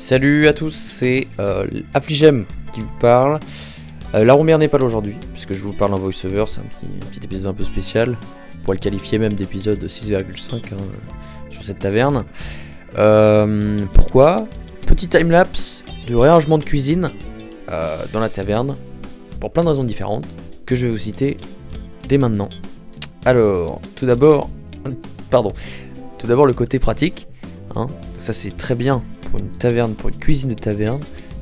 Salut à tous, c'est Affligem qui vous parle. La Romière n'est pas là aujourd'hui, puisque je vous parle en voice-over, c'est un petit épisode un peu spécial. On pourrait le qualifier même d'épisode 6,5 sur cette taverne. Pourquoi ? Petit timelapse de réarrangement de cuisine dans la taverne, pour plein de raisons différentes, que je vais vous citer dès maintenant. Alors, tout d'abord le côté pratique, hein. Ça c'est très bien pour une taverne, pour une cuisine de taverne,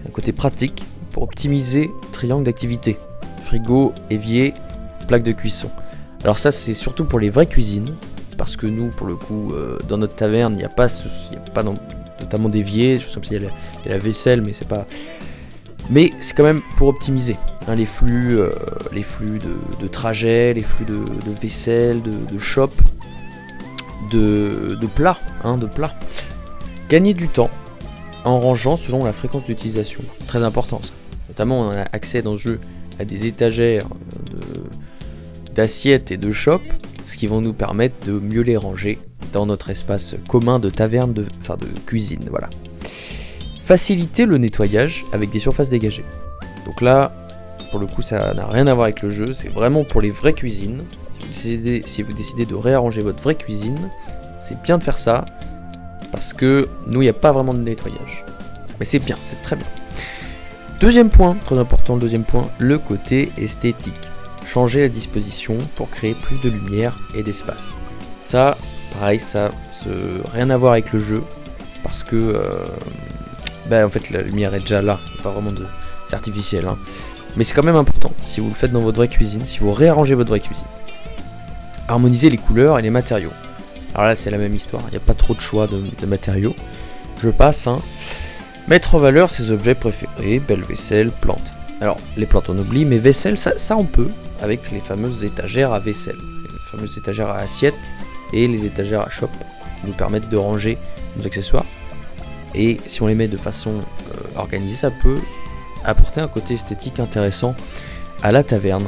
un côté pratique pour optimiser le triangle d'activité, frigo, évier, plaque de cuisson. Alors ça c'est surtout pour les vraies cuisines, parce que nous pour le coup dans notre taverne il n'y a pas notamment d'évier, il y a la vaisselle mais c'est pas... Mais c'est quand même pour optimiser hein, les flux de trajet, les flux de vaisselle, de shop, de plats. Gagner du temps en rangeant selon la fréquence d'utilisation. Très important ça. Notamment on a accès dans le jeu à des étagères d'assiettes et de shop, ce qui vont nous permettre de mieux les ranger dans notre espace commun de taverne, de cuisine. Voilà. Faciliter le nettoyage avec des surfaces dégagées. Donc là, pour le coup, ça n'a rien à voir avec le jeu, c'est vraiment pour les vraies cuisines. Si vous décidez de réarranger votre vraie cuisine, c'est bien de faire ça, parce que nous, il n'y a pas vraiment de nettoyage. Mais c'est bien, c'est très bien. Deuxième point, très important, le côté esthétique. Changer la disposition pour créer plus de lumière et d'espace. Ça, pareil, rien à voir avec le jeu, parce que... en fait la lumière est déjà là, pas vraiment c'est artificiel hein. Mais c'est quand même important si vous le faites dans votre vraie cuisine, si vous réarrangez votre vraie cuisine. Harmoniser les couleurs et les matériaux. Alors là c'est la même histoire, il n'y a pas trop de choix de matériaux. Je passe hein. Mettre en valeur ses objets préférés, belle vaisselle, plantes. Alors les plantes on oublie, mais vaisselle ça on peut avec les fameuses étagères à vaisselle, les fameuses étagères à assiettes et les étagères à shop qui nous permettent de ranger nos accessoires. Et si on les met de façon organisée, ça peut apporter un côté esthétique intéressant à la taverne.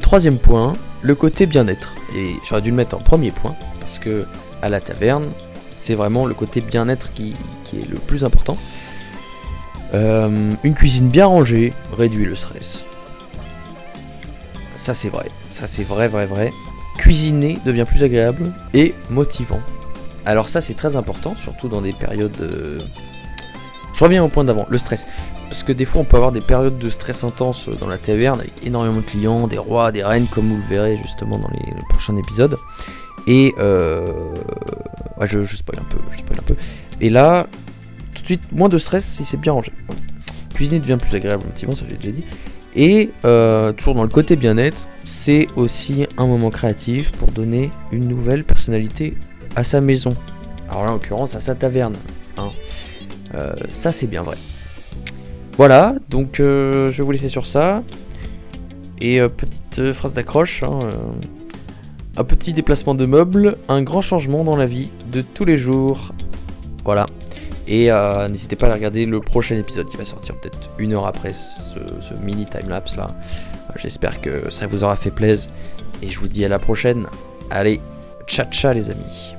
Troisième point, le côté bien-être. Et j'aurais dû le mettre en premier point, parce que à la taverne, c'est vraiment le côté bien-être qui est le plus important. Une cuisine bien rangée réduit le stress. Ça c'est vrai. Cuisiner devient plus agréable et motivant. Alors ça c'est très important, surtout dans des périodes... Je reviens au point d'avant, le stress. Parce que des fois on peut avoir des périodes de stress intense dans la taverne, avec énormément de clients, des rois, des reines, comme vous le verrez justement dans les prochains épisodes. Et je spoil un peu. Et là, tout de suite, moins de stress si c'est bien rangé. Cuisiner devient plus agréable, motivant, ça j'ai déjà dit. Et toujours dans le côté bien-être, c'est aussi un moment créatif pour donner une nouvelle personnalité à sa maison, alors là en l'occurrence à sa taverne hein. Ça c'est bien vrai. Voilà, donc je vais vous laisser sur ça. Et petite phrase d'accroche hein, un petit déplacement de meubles, un grand changement dans la vie de tous les jours. Voilà. Et n'hésitez pas à regarder le prochain épisode qui va sortir peut-être 1 heure après ce mini timelapse là. J'espère que ça vous aura fait plaisir. Et je vous dis à la prochaine. Allez, ciao les amis.